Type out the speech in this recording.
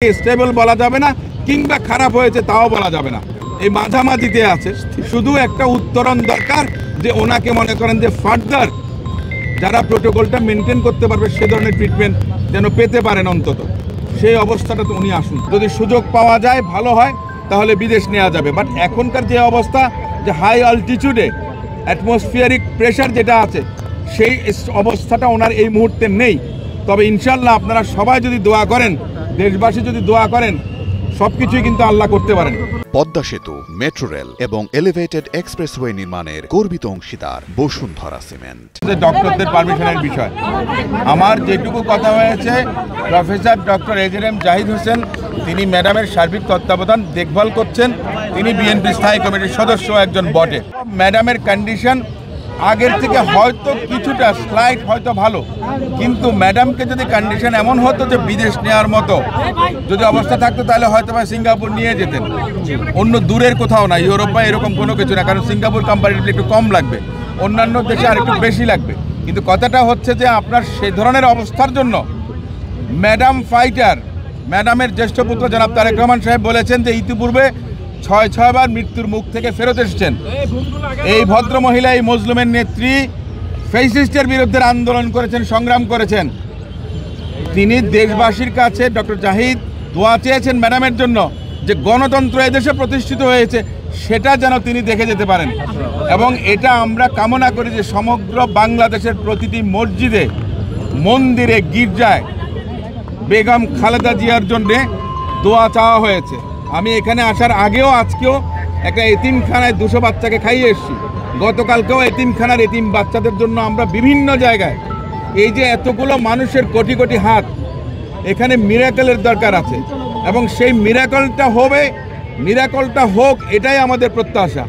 Stable বলা যাবে না, কিংবা খারাপ হয়েছে তাও বলা যাবে না, এই মাঝামাঝিতে আছে। শুধু একটা উত্তরণ দরকার যে ওনাকে মনে করেন যে ফার্দার যারা প্রোটোকলটা মেনটেন করতে পারবে সে ধরনের ট্রিটমেন্ট যেন পেতে পারেন, অন্তত সেই অবস্থাটাতে উনি আসুন। যদি সুযোগ পাওয়া যায় ভালো হয়, তাহলে বিদেশ নেওয়া যাবে। বাট এখনকার যে অবস্থা, যে হাই অল্টিটিউডে অ্যাটমসফিয়ারিক প্রেশার যেটা আছে, সেই অবস্থাটা ওনার এই মুহূর্তে নেই। তবে ইনশাল্লাহ আপনারা সবাই যদি দোয়া করেন, দেশবাসী যদি দোয়া করেন, সবকিছুই কিন্তু আল্লাহ করতে পারেন। পদ্মা সেতু, মেট্রো রেল এবং এলিভেটেড এক্সপ্রেসওয়ে নির্মাণের গর্বিত অংশীদার বসুন্ধরা সিমেন্ট। ডক্টরদের পারমিশনের বিষয় আমার যেটুকু কথা হয়েছে, প্রফেসর ডক্টর এজএম জাহিদ হোসেন তিনি ম্যাডামের সার্বিক তত্ত্বাবধান দেখভাল করছেন। তিনি বিএনপি স্থায়ী কমিটির সদস্য একজন বটে। ম্যাডামের কন্ডিশন আগের থেকে হয়তো কিছুটা স্লাইট হয়তো ভালো, কিন্তু ম্যাডামকে যদি কন্ডিশন এমন হতো যে বিদেশ নেওয়ার মতো যদি অবস্থা থাকতো, তাহলে হয়তো বা সিঙ্গাপুর নিয়ে যেতেন, অন্য দূরের কোথাও না, ইউরোপ বা এরকম কোনো কিছু না, কারণ সিঙ্গাপুর কম্পারেটিভলি একটু কম লাগবে, অন্যান্য দেশে আর একটু বেশি লাগবে। কিন্তু কথাটা হচ্ছে যে আপনার সেই ধরনের অবস্থার জন্য ম্যাডাম ফাইটার, ম্যাডামের জ্যেষ্ঠ পুত্র জনাব তারেক রহমান সাহেব বলেছেন যে ইতিপূর্বে ৬বার মৃত্যুর মুখ থেকে ফেরত এসেছেন। এই ভদ্র মহিলা, এই মজলুমের নেত্রী, ফ্যাসিস্টের বিরুদ্ধে আন্দোলন করেছেন, সংগ্রাম করেছেন। তিনি দেশবাসীর কাছে ডক্টর জাহিদ দোয়া চেয়েছেন ম্যাডামের জন্য, যে গণতন্ত্র এদেশে প্রতিষ্ঠিত হয়েছে সেটা যেন তিনি দেখে যেতে পারেন। এবং এটা আমরা কামনা করি যে সমগ্র বাংলাদেশের প্রতিটি মসজিদে, মন্দিরে, গির্জায় বেগম খালেদা জিয়ার জন্যে দোয়া চাওয়া হয়েছে। আমি এখানে আসার আগেও আজকেও একটা এতিমখানায় 200 বাচ্চাকে খাইয়ে এসেছি। গতকালকেও এতিমখানার এতিম বাচ্চাদের জন্য আমরা বিভিন্ন জায়গায়, এই যে এতগুলো মানুষের কোটি কোটি হাত, এখানে মিরাকলের দরকার আছে এবং সেই মিরাকলটা হবে, মিরাকলটা হোক, এটাই আমাদের প্রত্যাশা।